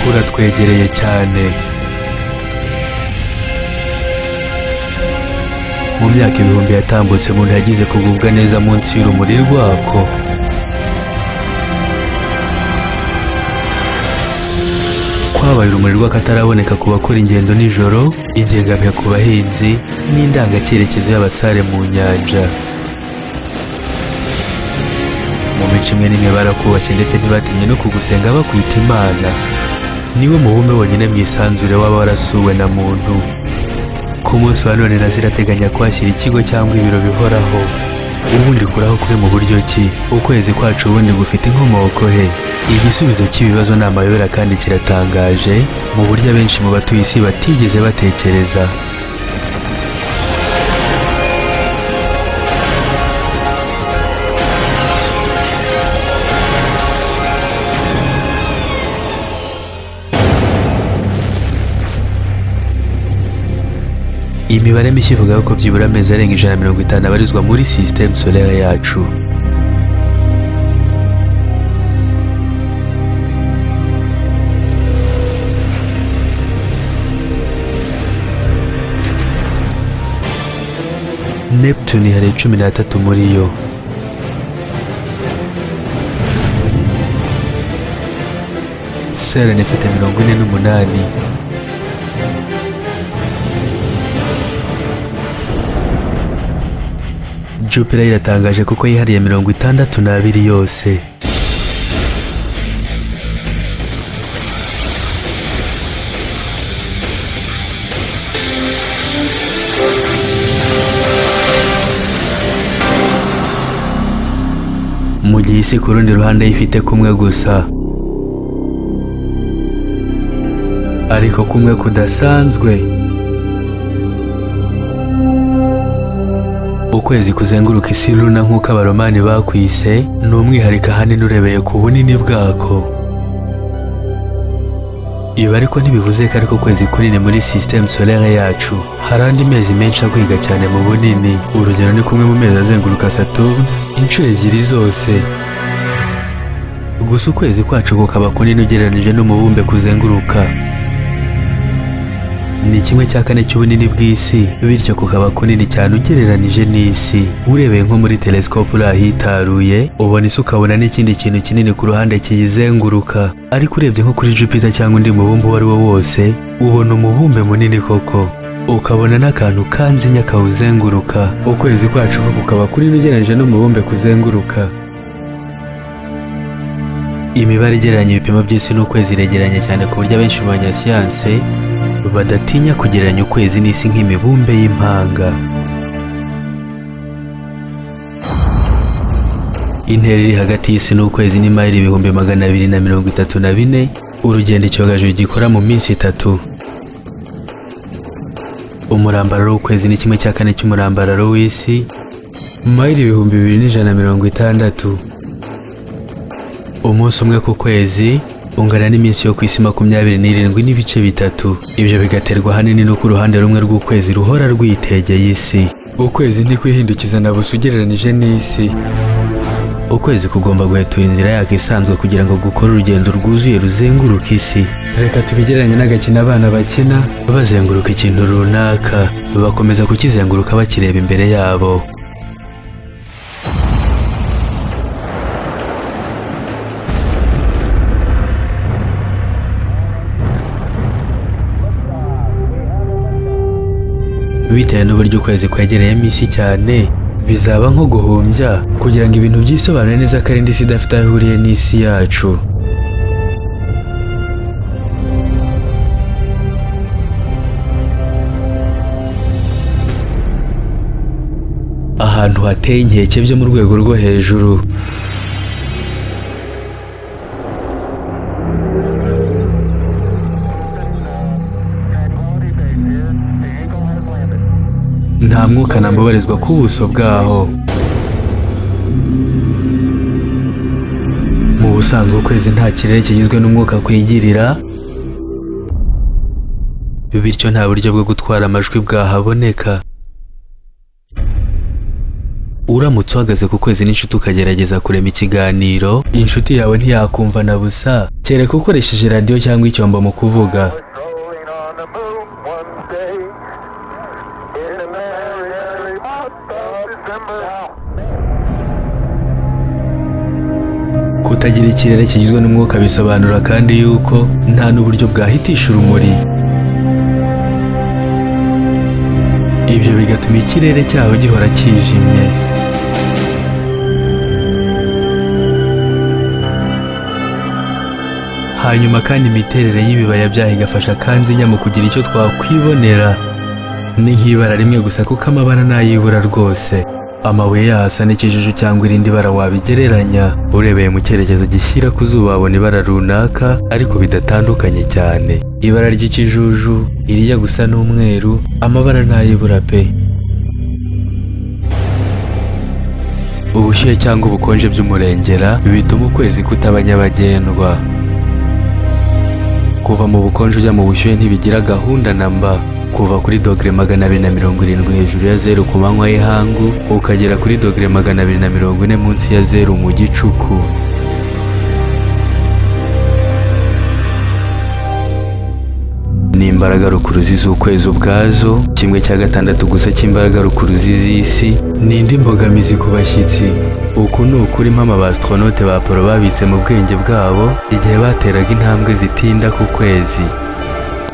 kuratwegereye cyane. Mu myaka ibihumbi yatambutse umuntu yagize kugubwa neza munsi y'urumuri rwako. Kwabaye urumuri rw'akataraboneka ku bakora ingendo nijoro, ingengabihe ku bahinzi, n'indangacyerekezo y'abasare mu nyanja. Mu mico imwe n'imwe barakubashye ndetse ntibatinye no kugusenga bakwita Imana. Niwe mubumbe wonyine mu isanzure waba warasuwe na muntu. Ku munsi wa none zirateganya kuhashyira ikigo cyangwa ibiro bihoraho. Ubundi kuraho kuri mu buryo ki? Ukwezi kwacu ubundi gufite inkomoko he? Igisubizo cy'ibibazo ni amayobera kandi kiratangaje mu buryo abenshi mu batuye isi batigeze batekereza. Imibare mishya ivuga ko byibura amezi arenga 150 abarizwa muri système solaire yacu. Neptune hari 13 muri yo. Selene ifite 48. Jupiter iratangaje kuko yihariye 62 yose. Mu gihe isi ku rundi ruhande ifite kumwe gusa, ariko kumwe kudasanzwe. Ukwezi kuzenguruka isi runa nk'uko abaromani bakwise, ni umwihariko ahanini urebeye ku bunini bwako. Ibi ariko ntibivuze ko ariko kwezi kunini muri système solaire yacu. Hari andi mezi menshi akwiga cyane mu bunini. Urugero ni kumwe mu mezi azenguruka Saturne inshuro 2 zose. Gusa ukwezi kwacu kukaba kunini ugereranije n'umubumbe kuzenguruka. Ni 1/4 cy'ubunini bw'isi, bityo kukaba kunini cyane ugereranije n'isi. Urebeye nko muri telescope uri ahitaruye, ubona isi ukabona n'ikindi kintu kinini ku ruhande kiyizenguruka. Ariko urebye nko kuri Jupiter cyangwa undi mubumbe uwo ari wo wose, ubona umubumbe munini koko, ukabona n'akantu kanzinya kawuzenguruka. Ukwezi kwacu kukaba kunini ugereranije n'umubumbe kuzenguruka. Imibare igereranya ibipimo by'isi n'ukwezi iregeranye cyane ku buryo abenshi mu banyasiyanse badatinya kugereranya ukwezi n'isi nk'imibumbe y'impanga. Intera iri hagati y'isi n'ukwezi ni mayili 234, urugendo icyogajuru gikora mu minsi 3. Umurambararo w'ukwezi ni 1/4 cy'umurambararo w'isi, mayili 2160. Umunsi umwe ku kwezi ungana n'iminsi yo ku isi 27 n'ibice bitatu. Ibyo bigaterwa hanini no ku ruhande rumwe rw'ukwezi ruhora rwitegeye isi. Ukwezi ntikwihindukiza na busa ugereranije n'isi. Ukwezi kugomba guhetura inzira yako isanzwe kugira ngo gukore urugendo rwuzuye ruzenguruka isi. Reka tubigereranye n'agakina abana bakina bazenguruka ikintu runaka, bakomeza kukizenguruka bakireba imbere yabo. Bitewe n'uburyo ukwezi kwegereyemo isi cyane, bizaba nko guhumbya kugira ngo ibintu byisobanure neza ko ari indi isi idafite aho ihuriye n'isi yacu. Ahantu hateye inkeke byo mu rwego rwo hejuru. Nta mwuka nambabarizwa ku buso bwaho. Mu busanzwe ukwezi nta kirere kigizwe n'umwuka kwigirira, bityo nta buryo bwo gutwara amajwi bwahaboneka. uramutse uhagaze ku kwezi n'inshuti ukagerageza kurema ikiganiro, inshuti yawe ntiyakumva na busa kereka ukoresheje radiyo cyangwa icyombo mu kuvuga. Kutagira ikirere kigizwe n'umwuka bisobanura kandi yuko nta n'uburyo bwahitisha urumuri. Ibyo bigatuma ikirere cyaho gihora kijimye. Hanyuma kandi imiterere y'ibibaya byaho igafasha kanzinya mu kugira icyo twakwibonera. Ni nk'ibara rimwe gusa kuko amabara ntayibura rwose. Amabuye yaho asa n'ikijuju cyangwa irindi bara wabigereranya. Urebeye mu cyerekezo gishyira ku zuba wabona ibara runaka ariko bidatandukanye cyane. Ibara ry'ikijuju, irijya gusa n'umweru, amabara ntayibura pe. Ubushyuhe cyangwa ubukonje by'umurengera bituma ukwezi kutaba nyabagendwa. Kuva mu bukonje ujya mu bushyuhe ntibigira gahunda na mba. Kuva kuri dogere 270 hejuru ya zeru ku manywa y'ihangu ukagera kuri dogere 240 munsi ya zeru mu gicuku. Ni imbaraga rukuruzi z'ukwezi ubwazo, 1/6 gusa cy'imbaraga rukuruzi z'isi. Ni indi mbogamizi ku bashyitsi. Uku ni ukuri impamo abastronaute ba Apollo babitse mu bwenge bwabo igihe bateraga intambwe zitinda ku kwezi.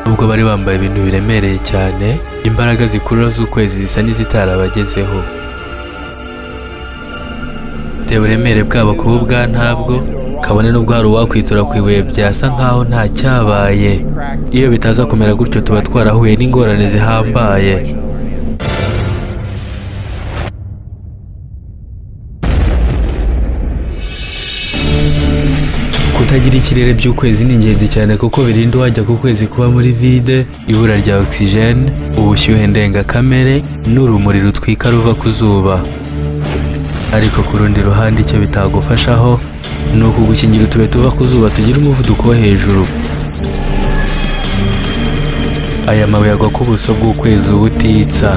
Ubwo bari bambaye ibintu biremereye cyane, imbaraga zikurura z'ukwezi zisa n'izitarabagezeho. Tewe uburemere bwabo kuba ubwa ntabwo, kabone n'ubwo hari uwakwitura ku ibuye byasa nkaho nta cyabaye. Iyo bitaza kumera gutyo tuba twarahuye n'ingorane zihambaye. Kutagira ikirere by'ukwezi ni ingenzi cyane kuko birinda uwajya ku kwezi kuba muri vide, ibura rya oxygene, ubushyuhe ndengakamere n'urumuri rutwika ruva ku zuba. Ariko ku rundi ruhande icyo bitagufashaho ni ukugukingira utube tuva ku zuba tugira umuvuduko wo hejuru. Aya mabuye agwa ku buso bw'ukwezi ubutitsa.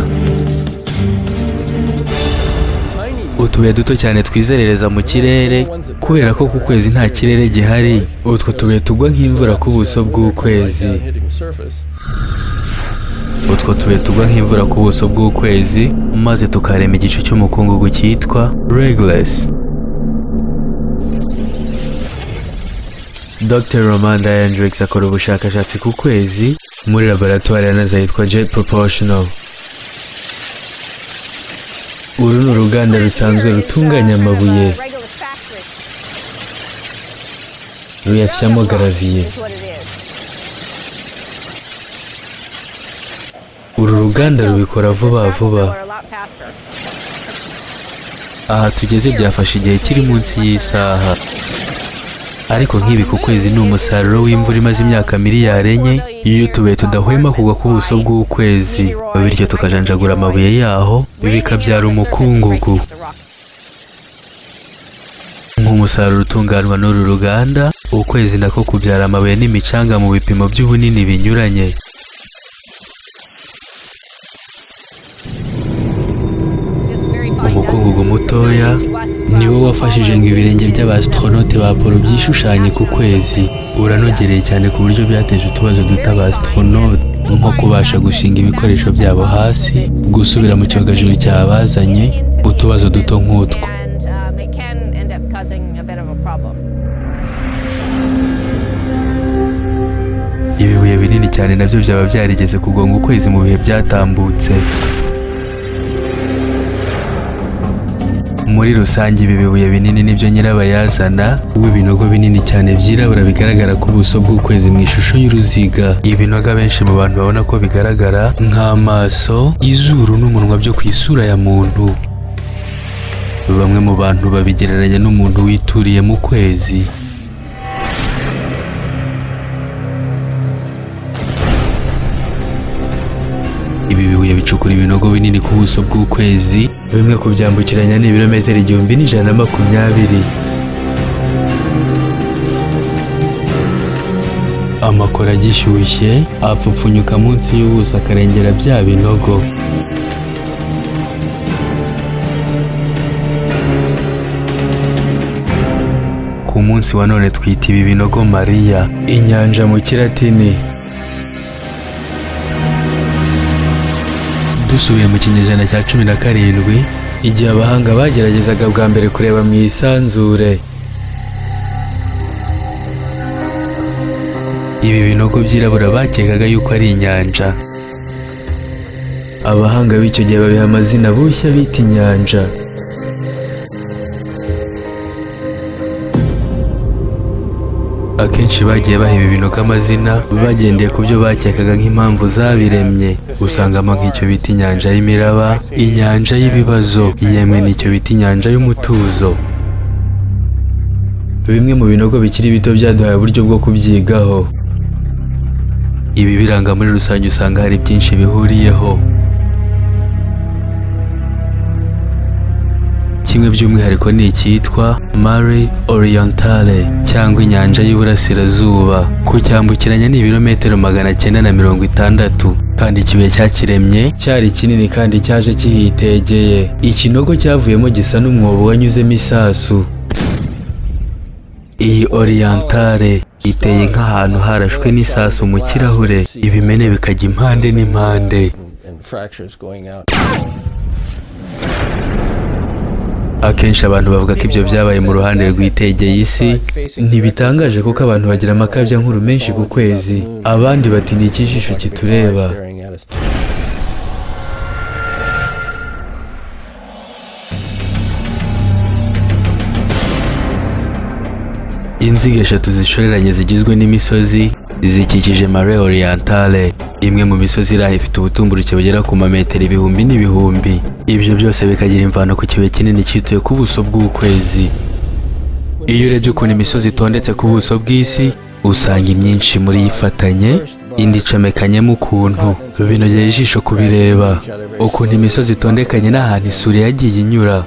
Utubuye duto cyane twizerereza mu kirere kubera ko ku kwezi nta kirere gihari. Utwo tubuye tugwa nk'imvura ku buso bw'ukwezi. Utwo tubuye tugwa nk'imvura ku buso bw'ukwezi maze tukarema igice cy'umukungugu cyitwa Regulus. Dr. Roman Diendrix akora ubushakashatsi ku kwezi muri laboratoire ya NASA yitwa Jet Proportional. Uru ni uruganda rusanzwe rutunganya amabuye, ruyasyamo garaviye. Uru ruganda rubikora vuba vuba. Aha tugeze byafashe igihe kiri munsi y'isaha. Ariko nk'ibi ku kwezi ni umusaruro w'imvura imaze imyaka miliyari 4 iyo utubuye tudahwema kugwa ku buso bw'ukwezi, bityo tukajanjagura amabuye yaho bikabyara umukungugu. Nk'umusaruro utunganwa n'uru ruganda, ukwezi nako kubyara amabuye n'imicanga mu bipimo by'ubunini binyuranye. Umukungugu mutoya niwo wafashije ngo ibirenge by'abastronaute ba Apollo byishushanye ku kwezi. Uranogereye cyane ku buryo byateje utubazo duto abastronaute, nko kubasha gushinga ibikoresho byabo hasi, gusubira mu cyogajuru cyabazanye, utubazo duto nk'utwo. Ibibuye binini cyane nabyo byaba byarigeze kugonga ukwezi mu bihe byatambutse. Muri rusange ibi bibuye binini nibyo nyirabayazana w'ibinogo binini cyane byirabura bigaragara ku buso bw'ukwezi mu ishusho y'uruziga. Ibinogo benshi mu bantu babona ko bigaragara nk'amaso, izuru n'umunwa byo ku isura ya muntu. Bamwe mu bantu babigereranya n'umuntu wituriye mu kwezi. Ibi bibuye bicukura ibinogo binini ku buso bw'ukwezi, bimwe kubyambukiranya ni ibirometero 1120. Amakoro agishyushye apfupfunyuka munsi y'ubuso akarengera bya binogo. munsi wa none twita ibi binogo Mariya, inyanja mu kilatini. Dusubiye mu kinyejana cya 17, igihe abahanga bageragezaga bwa mbere kureba mu isanzure, ibi binogo byirabura bakekaga yuko ari inyanja. Abahanga b'icyo gihe babiha amazina bushya bita inyanja. Akenshi bagiye baha ibi binogo amazina bagendeye ku byo bakekaga nk'impamvu zabiremye. Usangamo nk'icyo bita inyanja y'imiraba, inyanja y'ibibazo, yemwe n'icyo bita inyanja y'umutuzo. Bimwe mu binogo bikiri bito byaduhaye uburyo bwo kubyigaho. Ibi biranga muri rusange usanga hari byinshi bihuriyeho. Kimwe by'umwihariko ni icyitwa Mare Orientale cyangwa inyanja y'Iburasirazuba. Kucyambukiranya ni ibirometero 960, kandi ikibuye cyakiremye cyari kinini kandi cyaje kihitegeye. Ikinogo cyavuyemo gisa n'umwobo wanyuzemo isasu. Iyi Orientale iteye nk'ahantu harashwe n'isasu mu kirahure, ibimene bikajya impande n'impande. Akenshi abantu bavuga ko ibyo byabaye mu ruhande rwitegeye isi. Ntibitangaje kuko abantu bagira amakabya nkuru menshi ku kwezi. Abandi bati ni ikijisho kitureba. Inziga eshatu zishoreranye zigizwe n'imisozi zikikije Mare Orientale. Imwe mu misozi iraha ifite ubutumburuke bugera ku mametero ibihumbi n'ibihumbi. Ibyo byose bikagira imvano ku kibuye kinini cyituye ku buso bw'ukwezi. Iyo urebye ukuntu imisozi itondetse ku buso bw'isi, usanga imyinshi muri ifatanye, indi icomekanyemo ukuntu binogeye ijisho kubireba. Ukuntu imisozi itondekanye n'ahantu isuri yagiye inyura.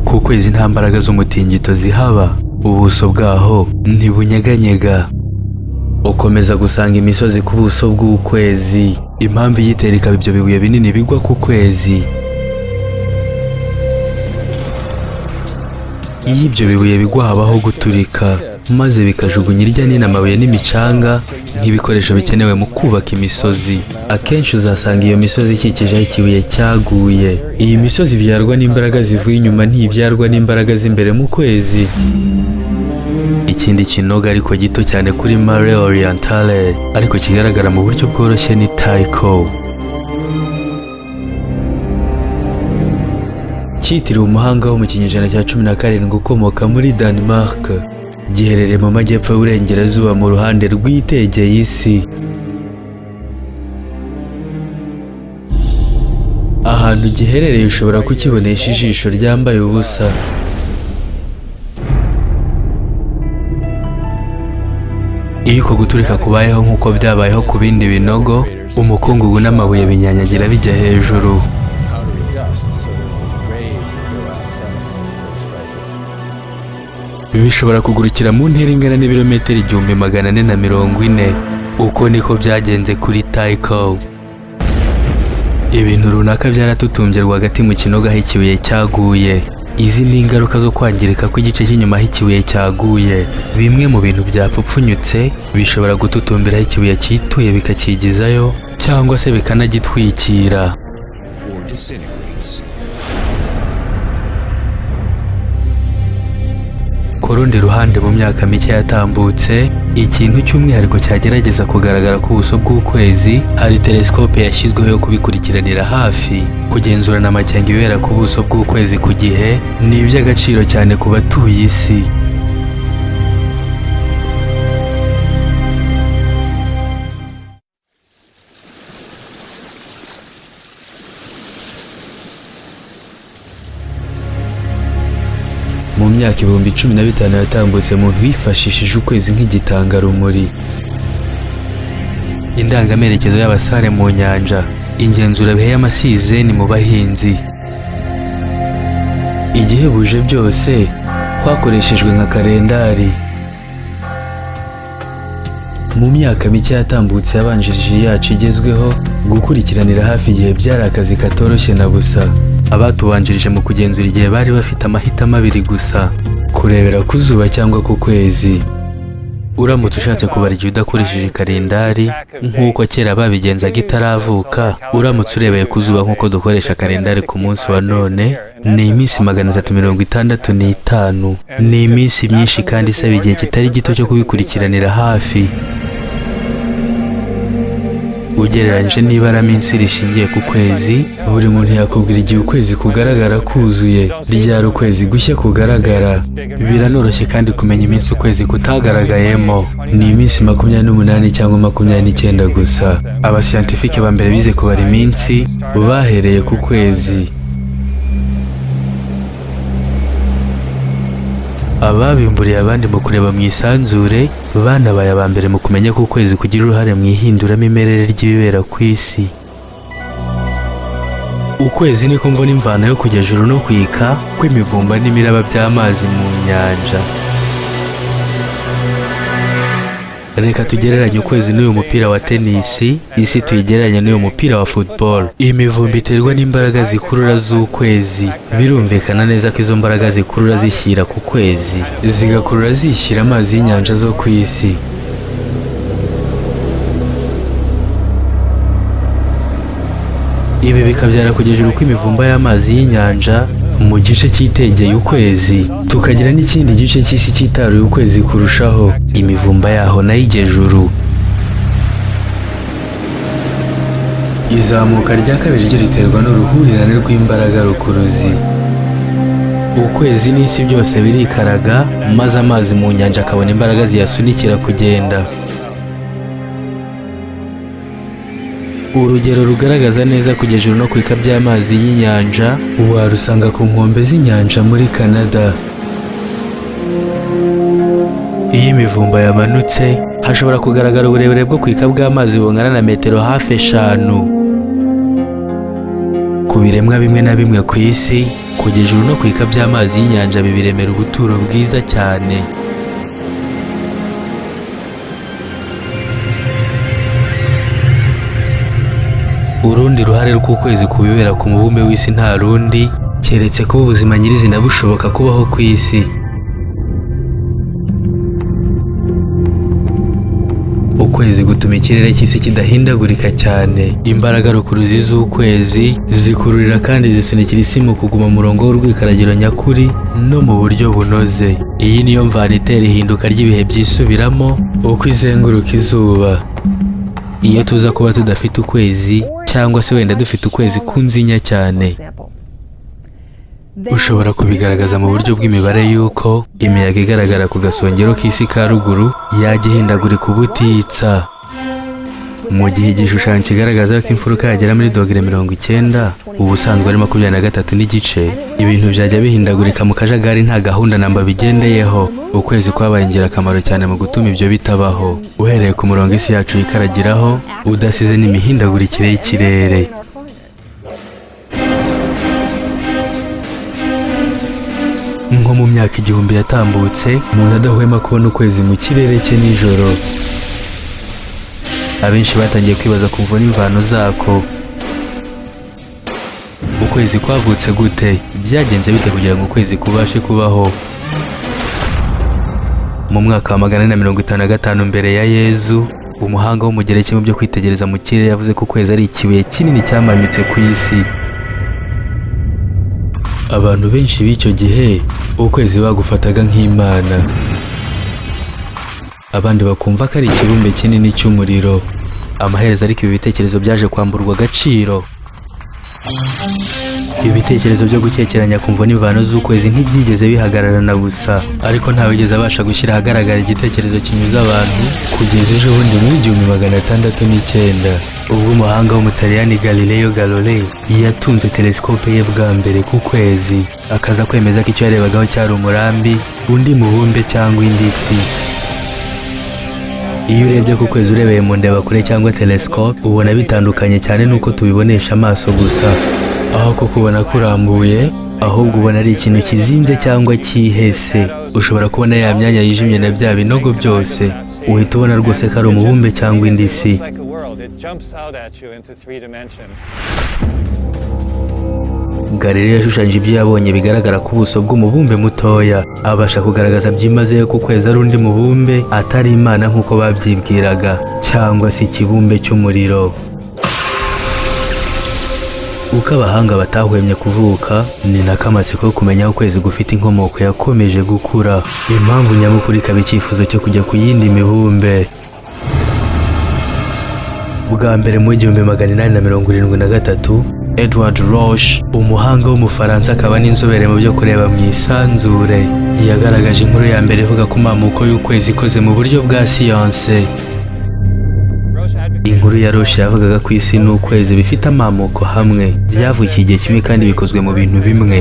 Ku kwezi nta mbaraga z'umutingito zihaba, ubuso bwaho ntibunyeganyega. Ukomeza gusanga imisozi ku buso bw'ukwezi. Impamvu iyitera ikaba ibyo bibuye binini bigwa ku kwezi. Iyo ibyo bibuye bigwa habaho guturika, maze bikajugunya irya nini amabuye n'imicanga nk'ibikoresho bikenewe mu kubaka imisozi. Akenshi uzasanga iyo misozi ikikije aho ikibuye cyaguye. Iyi misozi ibyarwa n'imbaraga zivuye inyuma, ntibyarwa n'imbaraga z'imbere mu kwezi. Ikindi kinogo ariko gito cyane kuri Mare Orientale, ariko kigaragara mu buryo bworoshye, ni Tycho. Cyitiriwe umuhanga wo mu kinyejana cya 17 ukomoka muri Denmark. Giherereye mu majyepfo y'uburengerazuba mu ruhande rwitegeye isi. Ahantu giherereye ushobora kukibonesha ijisho ryambaye ubusa. Iyo uko guturika kubayeho nk'uko byabayeho ku bindi binogo, umukungugu n'amabuye binyanyagira bijya hejuru. Bishobora kugurukira mu ntera ingana n'ibirometero 1440. Uko niko byagenze kuri Tycho. Ibintu runaka byaratutumbye rwagati mu kinogo aho ikibuye cyaguye. Izi ni ingaruka zo kwangirika kw'igice cy'inyuma aho ikibuye cyaguye. Bimwe mu bintu byapfupfunyutse bishobora gututumbira aho ikibuye cyituye bikakigizayo, cyangwa se bikanagitwikira. Ku rundi ruhande, mu myaka mike yatambutse, ikintu cy'umwihariko cyagerageza kugaragara ku buso bw'ukwezi, hari telescope yashyizweho yo kubikurikiranira hafi. Kugenzurana amakenga ibera ku buso bw'ukwezi ku gihe ni iby'agaciro cyane ku batuye isi. Mu myaka 15,000 yatambutse, umuntu wifashishije ukwezi nk'igitangarumuri. Indangamerekezo y'abasare mu nyanja, ingenzurabihe y'amasizeni mu bahinzi. Igihebuje byose kwakoreshejwe nka kalendari. Mu myaka mike yatambutse yabanjirije yacu igezweho, gukurikiranira hafi igihe byari akazi katoroshye na busa. Abatubanjirije mu kugenzura igihe bari bafite amahitamo abiri gusa: kurebera ku zuba cyangwa ku kwezi. Uramutse ushatse kubara igihe udakoresheje kalendari nk'uko kera babigenzaga itaravuka, uramutse urebeye ku zuba nk'uko dukoresha kalendari ku munsi wa none, ni iminsi 365. Ni iminsi myinshi kandi isaba igihe kitari gito cyo kubikurikiranira hafi. Ugereranyije n'ibara minsi rishingiye ku kwezi, buri muntu yakubwira igihe ukwezi kugaragara kuzuye, ryari ukwezi gushya kugaragara. Biranoroshye kandi kumenya iminsi ukwezi kutagaragayemo. Ni iminsi 28 cyangwa 29 gusa. Abasiyantifike ba mbere bize kubara iminsi bahereye ku kwezi. Ababimburiye abandi mu kureba mu isanzure banabaye aba mbere mu kumenya ko ukwezi kugira uruhare mu ihinduramimerere ry'ibibera ku isi. Ukwezi niko mbona imvano yo kujya juru no kwika kw'imivumba n'imiraba by'amazi mu nyanja. Reka tugereranye ukwezi n'uyu mupira wa tenisi, isi tuyigereranya n'uyu mupira wa football. Imivumba iterwa n'imbaraga zikurura z'ukwezi. Birumvikana neza ko izo mbaraga zikurura zishyira ku kwezi zigakurura zishyira amazi y'inyanja zo ku isi. Ibi bikabyara kugeza uko imivumba y'amazi y'inyanja mu gice cyitegeye ukwezi, tukagira n'ikindi gice cy'isi cyitaruye ukwezi kurushaho, imivumba yaho nayo ijya juru. Izamuka rya kabiri ryo riterwa n'uruhurirane rw'imbaraga rukuruzi. Ukwezi n'isi byose birikaraga, maze amazi mu nyanja akabona imbaraga ziyasunikira kugenda. Urugero rugaragaza neza kujya juru no kwika by'amazi y'inyanja warusanga ku nkombe z'inyanja muri Canada. Iyo imivumba yamanutse, hashobora kugaragara uburebure bwo kwika bw'amazi bungana na metero hafi 5. Ku biremwa bimwe na bimwe ku isi, kujya juru no kwika by'amazi y'inyanja bibiremera ubuturo bwiza cyane. Urundi ruhare rw'ukwezi ku bibera ku mubumbe w'isi nta rundi keretse ko ubuzima nyirizina bushoboka kubaho ku isi. Ukwezi gutuma ikirere cy'isi kidahindagurika cyane. Imbaraga rukuruzi z'ukwezi zikururira kandi zisunikira isi mu kuguma mu murongo w'urwikaragiro nyakuri no mu buryo bunoze. Iyi niyo mvano itera ihinduka ry'ibihe byisubiramo uko izenguruka izuba. Iyo tuza kuba tudafite ukwezi cyangwa se wenda dufite ukwezi kunzinya cyane, ushobora kubigaragaza mu buryo bw'imibare y'uko imiyaga igaragara ku gasongero k'isi ka ruguru yajya ihindagurika ubutitsa. Mu gihe igishushanyo kigaragaza ko imfuruka yagera muri dogere 90, ubusanzwe ari 23 n'igice, ibintu byajya bihindagurika mu kajagari nta gahunda namba bigendeyeho. Ukwezi kwabaye ingirakamaro cyane mu gutuma ibyo bitabaho, uhereye ku murongo isi yacu yikaragiraho udasize n'imihindagurikire y'ikirere. Nko mu myaka 1000 yatambutse, umuntu adahwema kubona ukwezi mu kirere cye nijoro. Abenshi batangiye kwibaza ku mvo n'imvano zako. Ukwezi kwavutse gute? Byagenze bite kugira ngo ukwezi kubashe kubaho? Mu mwaka wa 455 mbere ya Yezu, umuhanga w'umugereki mu byo kwitegereza mu kirere yavuze ko ukwezi ari ikibuye kinini cyamanyutse ku isi. Abantu benshi b'icyo gihe ukwezi bagufataga nk'Imana, abandi bakumva ko ari ikibumbe kinini cy'umuriro. Amaherezo ariko ibi bitekerezo byaje kwamburwa agaciro. Ibitekerezo byo gukekeranya ku mvo n'imvano z'ukwezi ntibyigeze bihagarara na busa, ariko ntawigeze abasha gushyira ahagaragara igitekerezo kinyuze abantu kugeza ejo bundi mu 1609, ubwo umuhanga w'umutaliyani Galileo Galilei yatunze telesikope ye bwa mbere ku kwezi, akaza kwemeza ko icyo yarebagaho cyari umurambi, undi mubumbe cyangwa indi si. Iyo urebye ku kwezi urebeye mu ndebakure cyangwa telesikope, ubona bitandukanye cyane nuko tubibonesha amaso gusa. Aho ko kubona kurambuye, ahubwo ubona ari ikintu kizinze cyangwa cyihese. Ushobora kubona ya myanya yijimye na bya binogo byose. uhita ubona rwose ko ari umubumbe cyangwa indi si. Galileo yashushanyije ibyo yabonye bigaragara ku buso bw'umubumbe mutoya, abasha kugaragaza byimazeyo ko ukwezi ari undi mubumbe atari Imana nk'uko babyibwiraga, cyangwa se ikibumbe cy'umuriro. Uko abahanga batahwemye kuvuka, ni nako amatsiko yo kumenya aho ukwezi gufite inkomoko yakomeje gukura. Impamvu nyamukuru ikaba icyifuzo cyo kujya ku yindi mibumbe. Bwa mbere mu 1873, Edward Roche, umuhanga w'umufaransa akaba n'inzobere mu byo kureba mu isanzure, yagaragaje inkuru ya mbere ivuga ku mamuko y'ukwezi ikoze mu buryo bwa siyanse. Inkuru ya Roche yavugaga ko isi n'ukwezi bifite amamuko hamwe, byavukiye igihe kimwe kandi bikozwe mu bintu bimwe.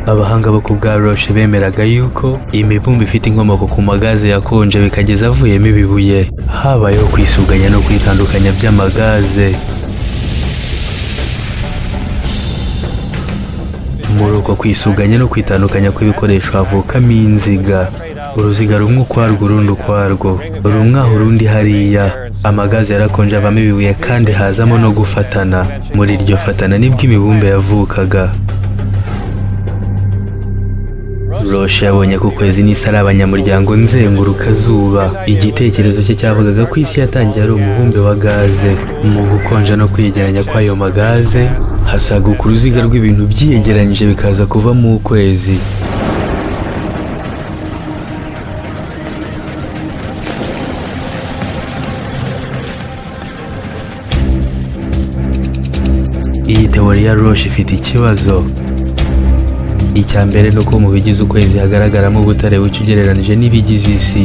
Abahanga bo ku bwa Roche bemeraga yuko imibumbe ifite inkomoko ku magaze yakonje bikageza avuyemo ibibuye. Habayeho kwisuganya no kwitandukanya by'amagaze. Muri uko kwisuganya no kwitandukanya kw'ibikoresho havukamo inziga. Uruziga rumwe ukwarwo urundi ukwarwo, rumwe aho urundi hariya. Amagaze yarakonje avamo ibibuye kandi hazamo no gufatana. Muri iryo fatana nibwo imibumbe yavukaga. Roche yabonye ko ukwezi n'isi ari abanyamuryango nzengurukazuba. Igitekerezo cye cyavugaga ko isi yatangiye ari umubumbe wa gaze. Mu gukonja no kwegeranya kw'ayo magaze, hasaguka uruziga rw'ibintu byiyegeranyije bikaza kuva mu ukwezi. Iyi teori ya Roche ifite ikibazo. Icya mbere ni uko mu bigize ukwezi hagaragaramo ubutare buke ugereranije n'ibigize isi.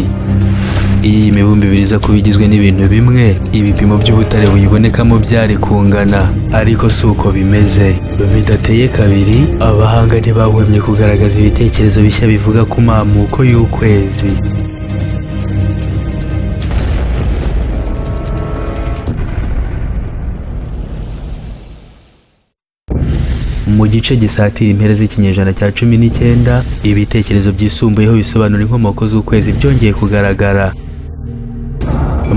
Iyo iyi mibumbe ibiri iza kuba igizwe n'ibintu bimwe, ibipimo by'ubutare buyibonekamo byari kungana, ariko si uko bimeze. Bidateye kabiri, abahanga ntibahwemye kugaragaza ibitekerezo bishya bivuga ku mamuko y'ukwezi. Mu gice gisatira impera z'ikinyejana cya 19, ibitekerezo byisumbuyeho bisobanura inkomoko z'ukwezi byongeye kugaragara.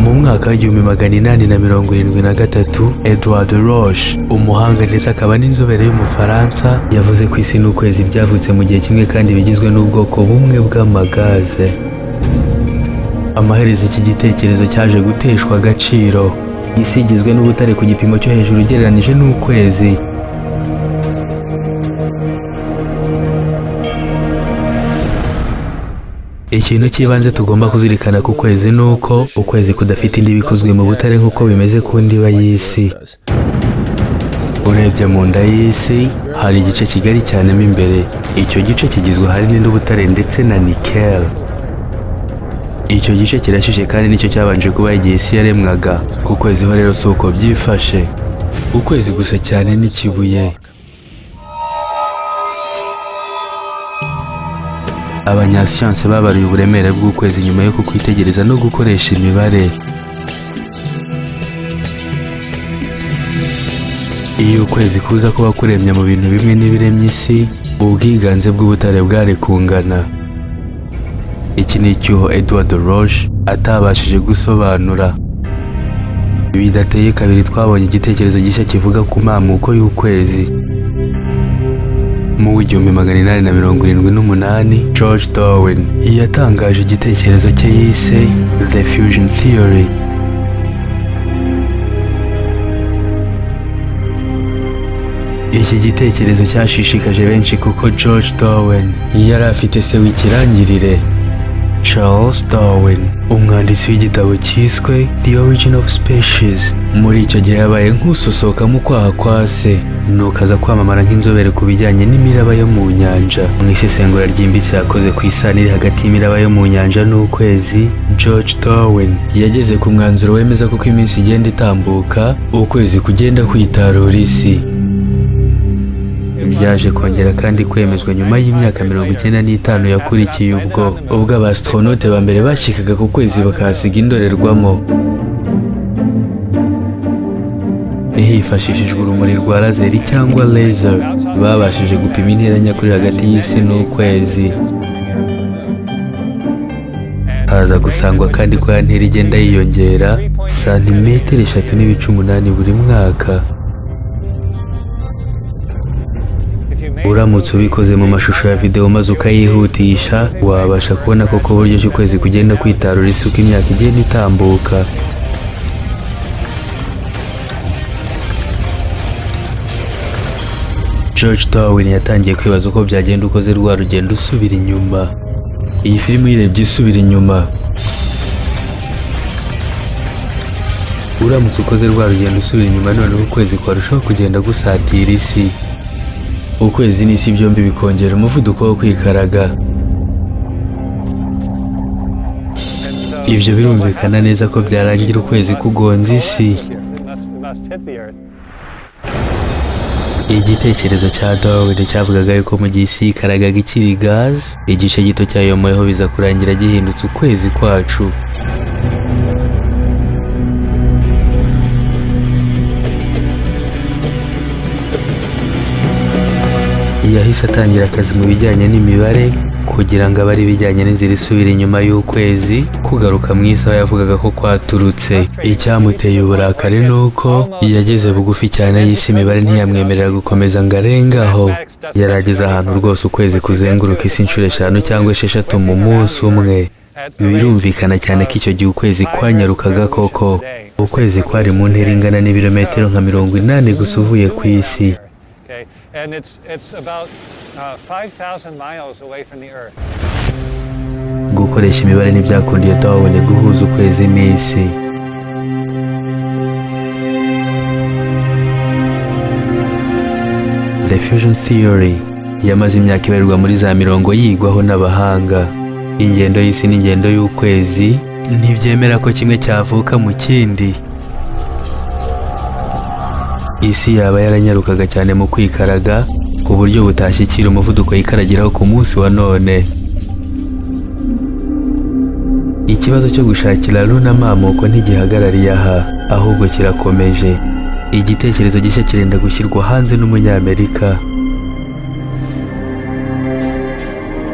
Mu mwaka wa 1873, Edward Roche, umuhanga ndetse akaba n'inzobere y'umufaransa, yavuze ko isi n'ukwezi byavutse mu gihe kimwe kandi bigizwe n'ubwoko bumwe bw'amagaze. Amaherezo iki gitekerezo cyaje guteshwa agaciro. Isi igizwe n'ubutare ku gipimo cyo hejuru ugereranije n'ukwezi. Ikintu cy'ibanze tugomba kuzirikana ku kwezi ni uko ukwezi kudafite indi bikozwe mu butare nk'uko bimeze ku ndiba y'isi. Urebye mu nda y'isi hari igice kigari cyane mo imbere. Icyo gice kigizwe ahanini n'ubutare ndetse na nikel. Icyo gice kirashyushye kandi nicyo cyabanje kuba igihe isi yaremwaga. Ku kwezi ho rero si uko byifashe. Ukwezi gusa cyane n'ikibuye. Abanyasiyanse babaruye uburemere bw'ukwezi nyuma yo kukwitegereza no gukoresha imibare. Iyo ukwezi kuza kuba kuremye mu bintu bimwe n'ibiremye isi, ubwiganze bw'ubutare bwari kungana. Iki ni icyuho Edward Roche atabashije gusobanura. Bidateye kabiri twabonye igitekerezo gishya kivuga ku mamuko y'ukwezi. Mu 1878, George Darwin yatangaje igitekerezo cye yise The Fusion Theory. Iki gitekerezo cyashishikaje benshi kuko George Darwin yari afite se w'ikirangirire, Charles Darwin, umwanditsi w'igitabo cyiswe The Origin of Species. Muri icyo gihe yabaye nk'usosoka mu kwaha kwa se, nuko aza kwamamara nk'inzobere ku bijyanye n'imiraba yo mu nyanja. Mu isesengura ryimbitse yakoze ku isano iri hagati y'imiraba yo mu nyanja n'ukwezi, George Darwin yageze ku mwanzuro wemeza ko uko iminsi igenda itambuka, ukwezi kugenda kwitarura isi. Byaje kongera kandi kwemezwa nyuma y'imyaka 95 yakurikiye ubwo abastronaute ba mbere bashikaga ku kwezi bakahasiga indorerwamo. hifashishijwe urumuri rwa lazeri cyangwa laser babashije gupima intera nyakuri hagati y'isi n'ukwezi. Haza gusangwa kandi ko ya ntera igenda yiyongera santimetero 3.8 buri mwaka. Uramutse ubikoze mu mashusho ya video maze ukayihutisha, wabasha kubona koko uburyo cy'ukwezi kugenda kwitarura isi uko imyaka igenda itambuka. George Darwin yatangiye kwibaza uko byagenda ukoze rwa rugendo usubira inyuma. Iyi filime uyirebye isubira inyuma, uramutse ukoze rwa rugendo usubira inyuma, noneho ukwezi kwarushaho kugenda gusatira isi. Ukwezi n'isi byombi bikongera umuvuduko wo kwikaraga. Ibyo birumvikana neza ko byarangira ukwezi kugonze isi. Igitekerezo cya Darwin cyavugaga yuko mu gihe isi yikaragaga ikiri gaz, igice gito cyayomoyeho biza kurangira gihindutse ukwezi kwacu. Yahise atangira akazi mu bijyanye n'imibare kugira ngo abari bijyanye n'inzira isubira inyuma y'ukwezi kugaruka mu isi aho yavugaga ko kwaturutse. Icyamuteye uburakari ni uko yageze bugufi cyane y'isi, imibare ntiyamwemerera gukomeza ngo arengaho. Yarageze ahantu rwose ukwezi kuzenguruka isi inshuro 5 cyangwa 6 mu munsi umwe. Birumvikana cyane ko icyo gihe ukwezi kwanyarukaga koko. Ukwezi kwari mu ntera ingana n'ibirometero nka 80 gusa uvuye ku isi. And it's about 5,000 miles away from the Earth. Gukoresha imibare ntibyakundiye Darwin guhuza ukwezi n'isi. The fusion theory yamaze imyaka ibarirwa muri za 40 yigwaho n'abahanga. Ingendo y'isi n'ingendo y'ukwezi ntibyemera ko kimwe cyavuka mu kindi. Isi yaba yaranyarukaga cyane mu kwikaraga ku buryo butashyikira umuvuduko yikaragiraho ku munsi wa none. Ikibazo cyo gushakira Luna amamuko ntigihagarariye aha, ahubwo kirakomeje. Igitekerezo gishya kirenda gushyirwa hanze n'umunyamerika.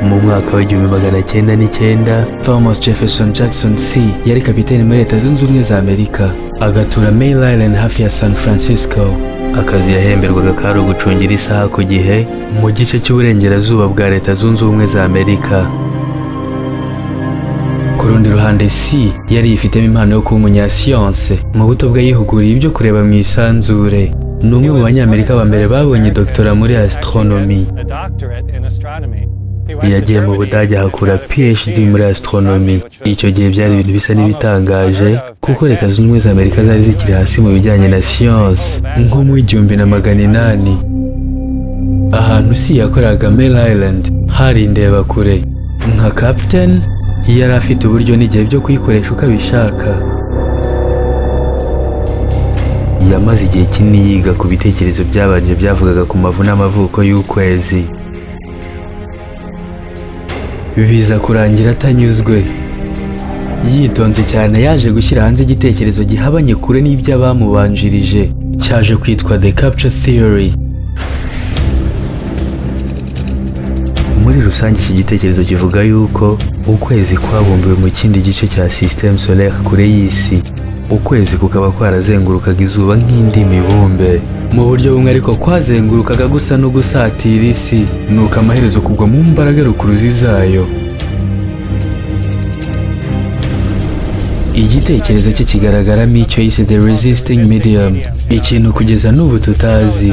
Mu mwaka wa 1909, Thomas Jefferson Jackson C yari kapiteni muri Leta Zunze Ubumwe za Amerika, agatura Mare Island hafi ya San Francisco. Akazi yahemberwaga kari ugucungira isaha ku gihe mu gice cy'uburengerazuba bwa Leta Zunze Ubumwe za Amerika. Ku rundi ruhande C yari yifitemo impano yo kuba umunyasiyanse. Mu buto bwe yihuguriye ibyo kureba mu isanzure. Ni umwe mu banyamerika ba mbere babonye doktora muri astronomy. Yagiye mu Budage ahakura PhD muri astronomy. Icyo gihe byari ibintu bisa n'ibitangaje kuko Leta Zunze Ubumwe za Amerika zari zikiri hasi mu bijyanye na siyansi nko mu 1800. Ahantu C yakoraga Mare Island hari indeba kure. Nka captain yari afite uburyo n'igihe byo kuyikoresha uko abishaka. Yamaze igihe kinini yiga ku bitekerezo byabanje byavugaga ku mavu n'amavuko y'ukwezi. Biza kurangira atanyuzwe. Yitonze cyane yaje gushyira hanze igitekerezo gihabanye kure n'iby'abamubanjirije, cyaje kwitwa The Capture Theory. Muri rusange iki gitekerezo kivuga yuko ukwezi kwabumbiwe mu kindi gice cya système solaire kure y'isi. Ukwezi kukaba kwarazengurukaga izuba nk'indi mibumbe. Mu buryo bumwe ariko kwazengurukaga gusa no gusatira isi, nuko amaherezo kugwa mu mbaraga rukuruzi zayo. Igitekerezo cye kigaragaramo icyo yise The Resisting Medium, ikintu kugeza n'ubu tutazi.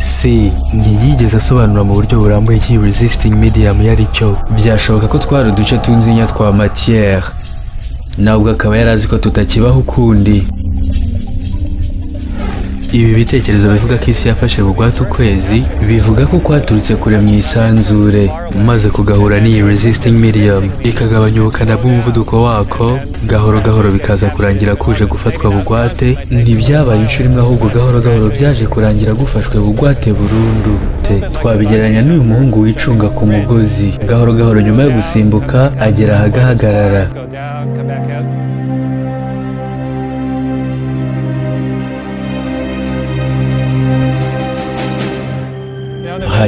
C ntiyigeze asobanura mu buryo burambuye iki Resisting Medium yari cyo. Byashoboka ko twari uduce tunzinya twa matière, nabwo akaba yarazi ko tutakibaho ukundi. Ibi bitekerezo bivuga ko isi yafashe bugwate ukwezi, bivuga ko kwaturutse kure mu isanzure maze kugahura n'iyi Resisting Medium ikagabanya ubukana bw'umuvuduko wako, gahoro gahoro bikaza kurangira kuje gufatwa bugwate. Ntibyabaye inshuro imwe, ahubwo gahoro gahoro byaje kurangira gufashwe bugwate burundu. Twabigereranya n'uyu muhungu wicunga ku mugozi, gahoro gahoro nyuma yo gusimbuka agera ahagahagarara.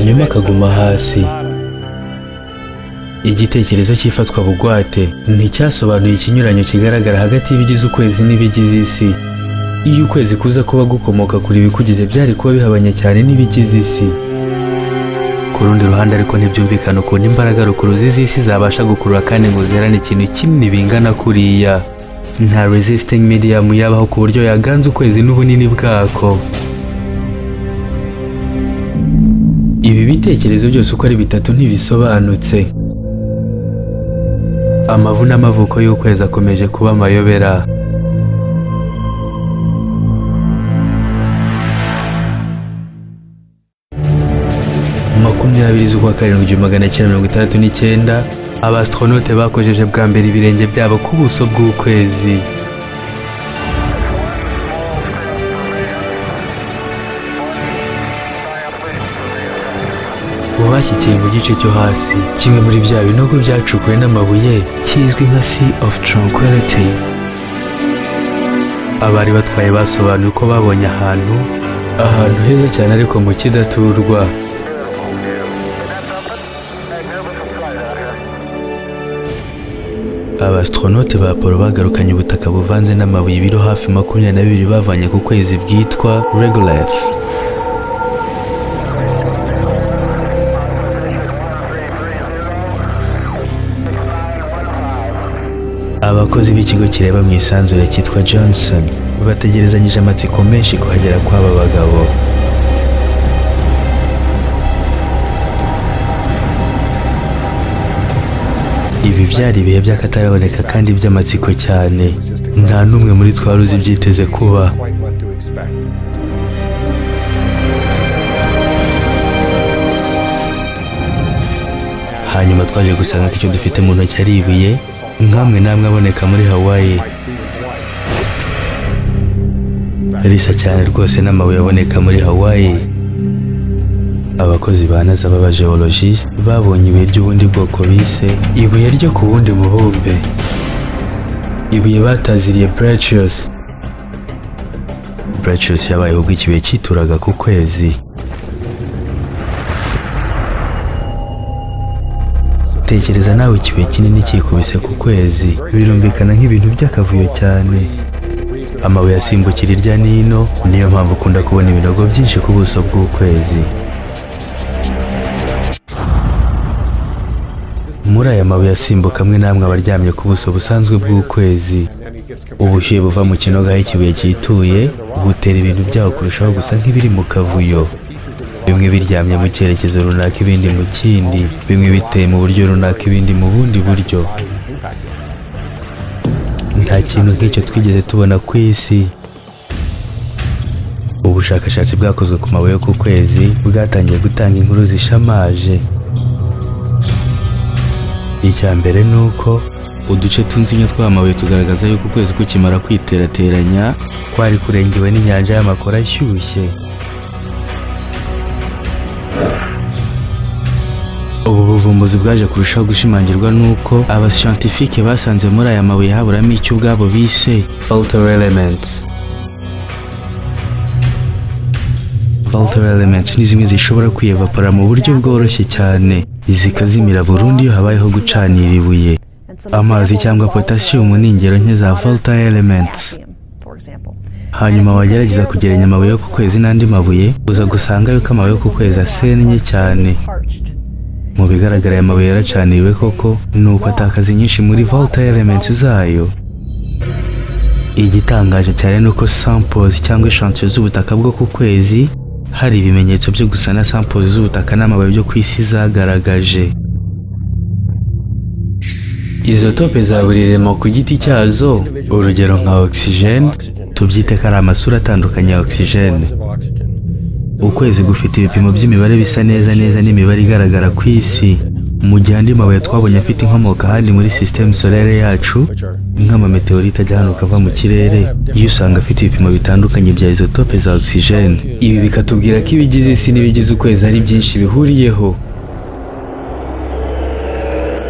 hanyuma akaguma hasi. Igitekerezo cy'ifatwa bugwate nticyasobanuye ikinyuranyo kigaragara hagati y'ibigize ukwezi n'ibigize isi. Iyo ukwezi kuza kuba gukomoka kuri ibikugize byari kuba bihabanye cyane n'ibigize isi. Ku rundi ruhande ariko ntibyumvikana ukuntu imbaraga rukuruzi z'isi zabasha gukurura kandi ngo zerane ikintu kinini bingana kuriya. Nta resisting medium yabaho ku buryo yaganza ukwezi n'ubunini bwako. Ibi bitekerezo byose uko ari bitatu ntibisobanutse. Amavu n'amavuko y'ukwezi akomeje kuba amayobera. Makumyabiri z'ukwa karindwi 1969 abastronaute bakojeje bwa mbere ibirenge byabo ku buso bw'ukwezi. Bashyikiye mu gice cyo hasi kimwe muri bya binogo byacukuwe n'amabuye kizwi nka Sea of Tranquility. Abari batwaye basobanuye uko babonye ahantu heza cyane ariko mu kidaturwa. Abastronaute ba Apollo bagarukanye ubutaka buvanze n'amabuye ibiro hafi 22 bavanye ku kwezi bwitwa Regolith. Abakozi b'ikigo kireba mu isanzure cyitwa Johnson bategerezanyije amatsiko menshi kuhagera kw'aba bagabo. Ibi byari ibihe by'akataraboneka kandi by'amatsiko cyane. Nta n'umwe muri twe wari uzi ibyiteze kuba. Hanyuma twaje gusanga ko icyo dufite mu ntoki ari ibuye nk'amwe namwe aboneka muri Hawaii. Risa cyane rwose n'amabuye aboneka muri Hawaii. Abakozi ba NASA b'abageologist babonye ibuye ry'ubundi bwoko bise ibuye ryo ku wundi mubumbe. Ibuye bataziriye Precious. Precious yabaye ubwo ikibuye cyituraga ku kwezi. Tekereza nawe ikibuye kinini kikubise ku kwezi, birumvikana nk'ibintu by'akavuyo cyane. Amabuye asimbukira irya nino, niyo mpamvu ukunda kubona ibinogo byinshi ku buso bw'ukwezi. Muri aya mabuye asimbuka amwe namwe abaryamye ku buso busanzwe bw'ukwezi. Ubushyuhe buva mu kinogo aho ikibuye cyituye butera ibintu byaho kurushaho gusa nk'ibiri mu kavuyo. Bimwe biryamye mu cyerekezo runaka ibindi mu kindi, bimwe biteye mu buryo runaka ibindi mu bundi buryo. Nta kintu nk'icyo twigeze tubona ku isi. Ubushakashatsi bwakozwe ku mabuye yo ku kwezi bwatangiye gutanga inkuru zishamaje. Icya mbere ni uko uduce tunzinya tw'amabuye tugaragaza yuko ukwezi kukimara kwiterateranya kwari kurengewe n'inyanja y'amakoro ashyushye. Ubu buvumbuzi bwaje kurushaho gushimangirwa nuko abascientifique basanze muri aya mabuye haburamo icyo ubwabo bise Faulter elements. Faulter elements ni zimwe zishobora kwiyevapora mu buryo bworoshye cyane, zikazimira burundu iyo habayeho gucanira ibuye. Amazi cyangwa potassium ni ingero nke za Faulter elements. Hanyuma wagerageza kugereranya amabuye yo ku kwezi n'andi mabuye, uza gusanga yuko amabuye yo ku kwezi asennye cyane. Mu bigaragara aya mabuye yaracaniwe koko, nuko atakaza nyinshi muri Faulter elements zayo. Igitangaje cyane nuko samples cyangwa echantillos z'ubutaka bwo ku kwezi hari ibimenyetso byo gusa na samples z'ubutaka n'amabuye byo ku isi zagaragaje. Izotope za buri rema ku giti cyazo, urugero nka oxygene, tubyite ko ari amasura atandukanye ya oxygene. Ukwezi gufite ibipimo by'imibare bisa neza n'imibare igaragara ku isi, mu gihe andi mabuye twabonye afite inkomoko ahandi muri système solaire yacu nk'amameteorite ajya hanuka ava mu kirere, iyo usanga afite ibipimo bitandukanye bya izotope za oxygene. Ibi bikatubwira ko ibigize isi n'ibigize ukwezi ari byinshi bihuriyeho.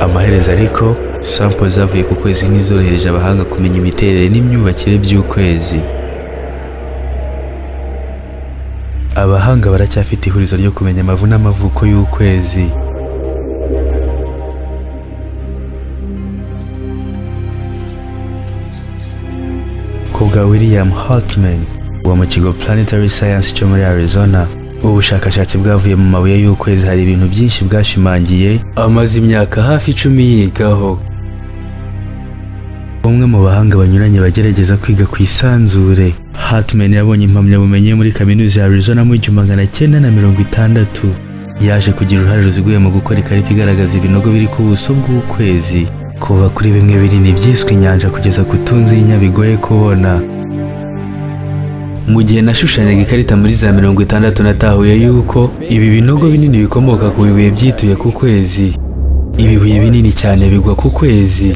Amaherezo ariko sample zavuye ku kwezi n'izorohereje abahanga kumenya imiterere n'imyubakire by'ukwezi. abahanga baracyafite ihurizo ryo kumenya amavu n'amavuko y'ukwezi. Kubwa William Hartman wo mu kigo Planetary Science cyo muri Arizona, ubushakashatsi bwavuye mu mabuye y'ukwezi hari ibintu byinshi bwashimangiye amaze imyaka hafi 10 yigaho. Umwe mu bahanga banyuranye bagerageza kwiga ku isanzure, Hartman yabonye impamyabumenyi muri kaminuza ya Arizona mu 1960. Yaje kugira uruhare ruziguye mu gukora ikarita igaragaza ibinogo biri ku buso bw'ukwezi, kuva kuri bimwe binini byiswe inyanja kugeza ku tunzi y'inyabigoye kubona. Mu gihe nashushanyaga ikarita muri za 60 natahuye yuko ibi binogo binini bikomoka ku bibuye byituye ku kwezi. Ibibuye binini cyane bigwa ku kwezi,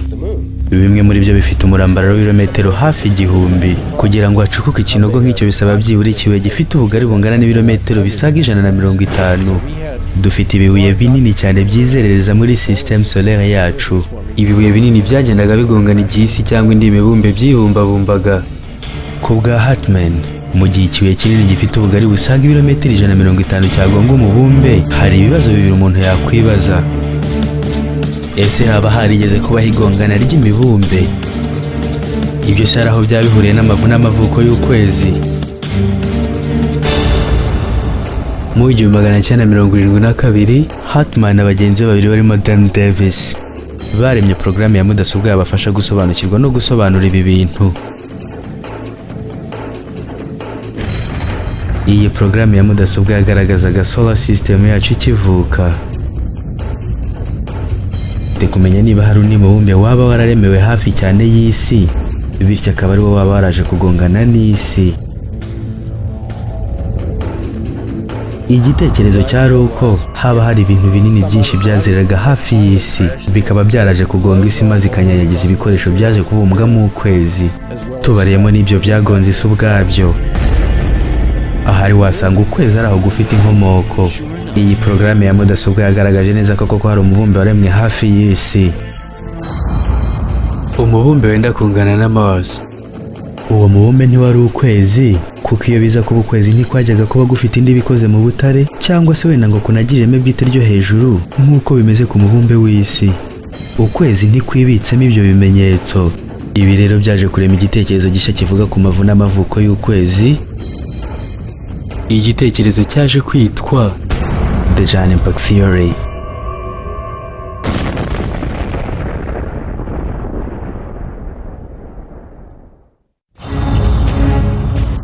bimwe muri byo bifite umurambararo w'ibirometero hafi 1000. Kugira ngo hacukuke ikinogo nk'icyo bisaba byibura ikibuye gifite ubugari bungana n'ibirometero bisaga 150. Dufite ibibuye binini cyane byizerereza muri system solaire yacu. Ibibuye binini byagendaga bigongana igisi cyangwa indi mibumbe byibumbabumbaga. Kubwa Hartman, mu gihe ikibuye kinini gifite ubugari busaga ibirometero 150 cyagonga umubumbe, hari ibibazo bibiri umuntu yakwibaza. Ese haba harigeze kubaho igongana ry'imibumbe? Ibyo se aho byabihuriye n'amavu n'amavuko y'ukwezi? Mu 1972, Hartman na bagenzi be babiri barimo Dan Davis baremye porogaramu ya mudasobwa yabafasha gusobanukirwa no gusobanura ibi bintu. Iyi porogaramu ya mudasobwa yagaragazaga solar system yacu ikivuka. Kumenya niba hari undi mubumbe waba wararemewe hafi cyane y'isi, bityo akaba ari wo waba waraje kugongana n'isi. Igitekerezo cyari uko haba hari ibintu binini byinshi byazeraga hafi y'isi, bikaba byaraje kugonga isi maze ikanyanyagiza ibikoresho byaje kubumbwa mu kwezi. Tubariyemo n'ibyo byagonze isi ubwabyo. Ahari wasanga ukwezi ari aho gufite inkomoko. Iyi porogaramu ya mudasobwa yagaragaje neza ko koko hari umubumbe waremwe hafi y'isi, umubumbe wenda kungana na Mars. Uwo mubumbe ntiwari ukwezi, kuko iyo biza kuba ukwezi ntikwajyaga kuba gufite indi bikoze mu butare cyangwa se wenda ngo kunagire ireme bwite ryo hejuru nk'uko bimeze ku mubumbe w'isi. Ukwezi ntikwibitsemo ibyo bimenyetso. Ibi rero byaje kurema igitekerezo gishya kivuga ku mavu n'amavuko y'ukwezi. Igitekerezo cyaje kwitwa The Giant Impact Theory.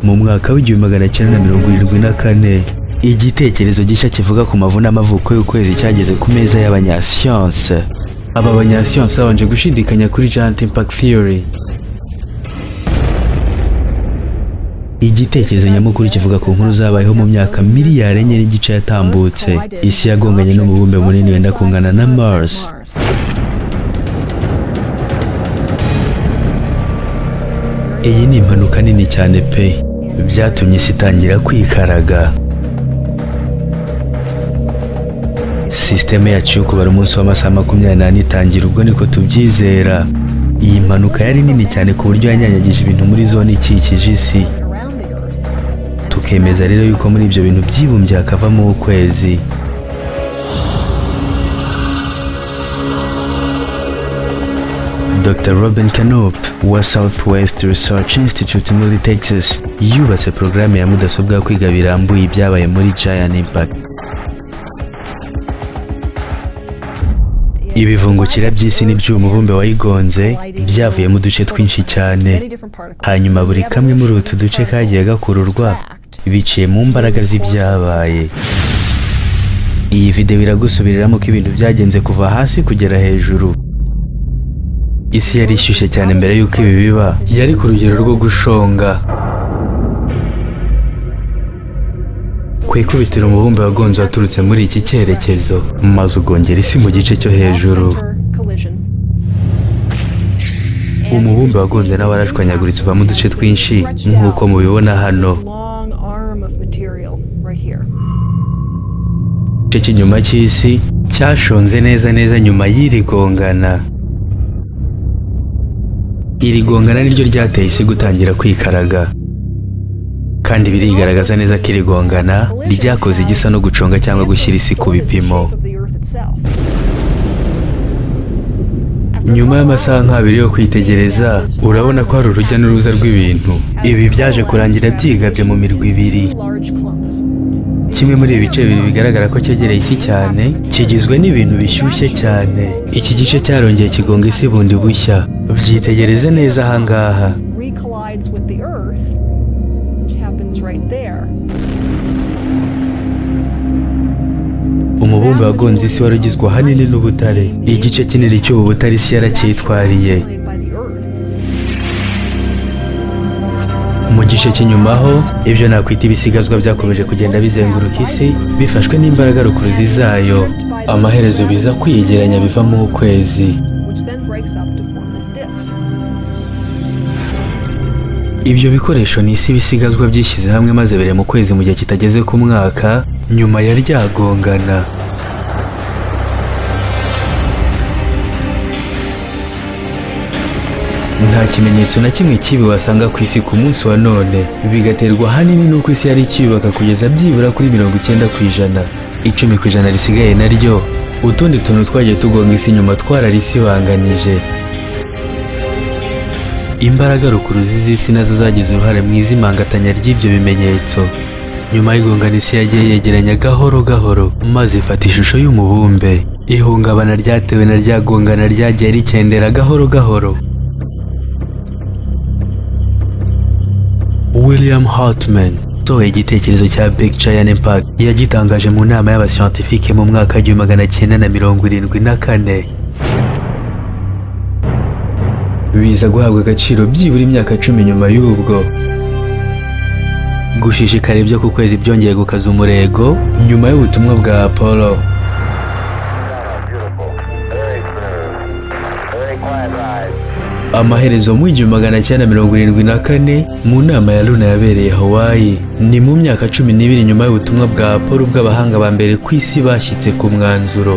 Mu mwaka w'1974, igitekerezo gishya kivuga ku mavu n'amavuko y'ukwezi cyageze ku meza y'abanyasiyanse. Aba banyasiyanse babanje gushidikanya kuri Giant Impact Theory. Igitekerezo nyamukuru kivuga ku nkuru zabayeho mu myaka miliyari 4 n'igice yatambutse. Isi yagonganye n'umubumbe munini wenda kungana na Mars. Iyi ni impanuka nini cyane pe, byatumye isi itangira kwikaraga. Systeme yacu yo kubara umunsi w'amasaha 24 itangira ubwo niko tubyizera. Iyi mpanuka yari nini cyane ku buryo yanyanyagije ibintu muri zone ikikije isi. Tukemeza rero yuko muri ibyo bintu byibumbye hakavamo ukwezi. Dr. Robin Canup wa Southwest Research Institute muri Texas yubatse porogaramu ya mudasobwa yo kwiga birambuye ibyabaye muri Giant Impact. Ibivungukira by'isi n'iby'umubumbe wayigonze byavuye mu duce twinshi cyane. Hanyuma buri kamwe muri utu duce kagiye gakururwa biciye mu mbaraga z'ibyabaye. Iyi video iragusubiriramo ko ibintu byagenze kuva hasi kugera hejuru. Isi yari ishyushye cyane mbere y'uko ibi biba, yari ku rugero rwo gushonga. Ku ikubitiro umubumbe wagonze waturutse muri iki cyerekezo, maze ugongera isi mu gice cyo hejuru. Umubumbe wagonze nawe warashwanyaguritse uva mu duce twinshi nk'uko mubibona hano. Igice cy'inyuma cy'isi cyashonze neza nyuma y'iri gongana. Iri gongana niryo ryateye isi gutangira kwikaraga. kandi birigaragaza neza ko iri gongana ryakoze igisa no guconga cyangwa gushyira isi ku bipimo. Nyuma y'amasaha nk'abiri yo kwitegereza urabona ko hari urujya n'uruza rw'ibintu. Ibi byaje kurangira byigabye mu mirwi ibiri. Kimwe muri ibi bice bibiri bigaragara ko cyegereye isi cyane kigizwe n'ibintu bishyushye cyane. Iki gice cyarongeye kigonga isi bundi bushya. Byitegereze neza ahangaha. Umubumbe wagonze isi wari ugizwe ahanini n'ubutare. Igice kinini cy'ubu butare isi yaracyitwariye. Mu gice cy'inyuma ho ibyo nakwita ibisigazwa byakomeje kugenda bizenguruka isi bifashwe n'imbaraga rukuruzi zayo, amaherezo biza kwiyegeranya bivamo ukwezi. Ibyo bikoresho ni isi ibisigazwa byishyize hamwe maze biri mu kwezi mu gihe kitageze ku mwaka nyuma ya ryagongana. Nta kimenyetso na kimwe kibi wasanga ku isi ku munsi wa none, bigaterwa ahanini n'uko isi yari ikiyubaka kugeza byibura kuri 90%. 10% risigaye naryo utundi tuntu twagiye tugonga isi nyuma twararisibanganije. Imbaraga rukuruzi z'isi nazo zagize uruhare mu izimangatanya ry'ibyo bimenyetso. Nyuma y'igongana isi yagiye yegeranya gahoro gahoro maze ifata ishusho y'umubumbe. Ihungabana ryatewe na ryagongana ryagiye rikendera gahoro gahoro. William Hartman sohoye igitekerezo cya Big Giant Impact yagitangaje mu nama y'abascientifique mu mwaka wa 1974. Biza guhabwa agaciro byibura imyaka 10 nyuma y'ubwo. Gushishikara ibyo ku kwezi byongeye gukaza umurego nyuma y'ubutumwa bwa Apollo. Amaherezo mu 1974 mu nama ya Luna yabereye Hawaii, ni mu myaka 12 nyuma y'ubutumwa bwa Apollo bw'abahanga ba mbere ku isi bashyitse ku mwanzuro.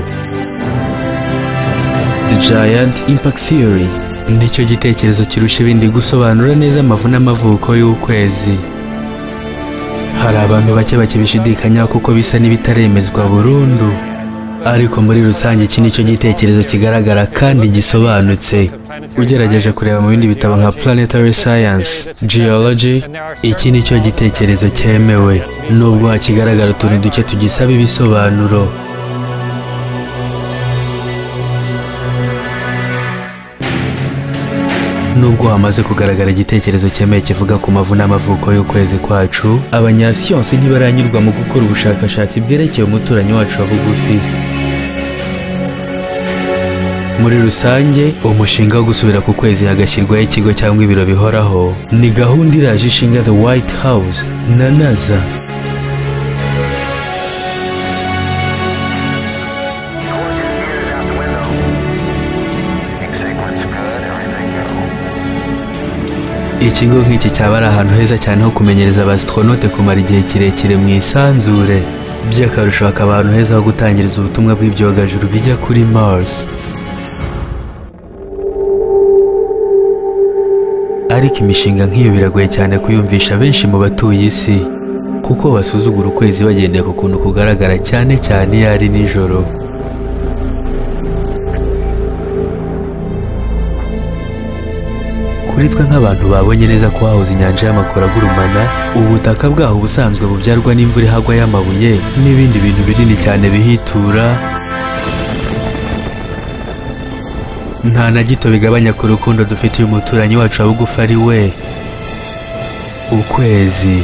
The Giant Impact Theory nicyo gitekerezo kirusha ibindi gusobanura neza amavu n'amavuko y'ukwezi. Hari abantu bake bakibishidikanya kuko bisa n'ibitaremezwa burundu, ariko muri rusange iki nicyo gitekerezo kigaragara kandi gisobanutse. Ugerageje kureba mu bindi bitabo nka Planetary Science, Geology, iki nicyo gitekerezo cyemewe, nubwo hakigaragara utuntu duke tugisaba ibisobanuro. Nubwo hamaze kugaragara igitekerezo cyemeye kivuga ku mavu n'amavuko y'ukwezi kwacu, abanyasiyansi ntibaranyurwa mu gukora ubushakashatsi bwerekeye umuturanyi wacu wa bugufi. Muri rusange, umushinga wo gusubira ku kwezi hagashyirwaho ikigo cyangwa ibiro bihoraho ni gahunda iraje ishinga The White House na NASA. Ikigo nk'iki cyaba ari ahantu heza cyane ho kumenyereza abastronaute kumara igihe kirekire mu isanzure. By'akarusho hakaba ahantu heza ho gutangiriza ubutumwa bw'ibyogajuru bijya kuri Mars. Ariko imishinga nk'iyo biragoye cyane kuyumvisha benshi mu batuye isi, kuko basuzugura ukwezi bagendeye ku kuntu kugaragara cyane cyane iyo ari nijoro. Kuri twe nk'abantu babonye neza ko hahoze inyanja y'amakoro agurumana, ubutaka bwaho ubusanzwe bubyarwa n'imvura ihagwa y'amabuye n'ibindi bintu binini cyane bihitura, nta na gito bigabanya ku rukundo dufitiye umuturanyi wacu wa bugufi ari we ukwezi.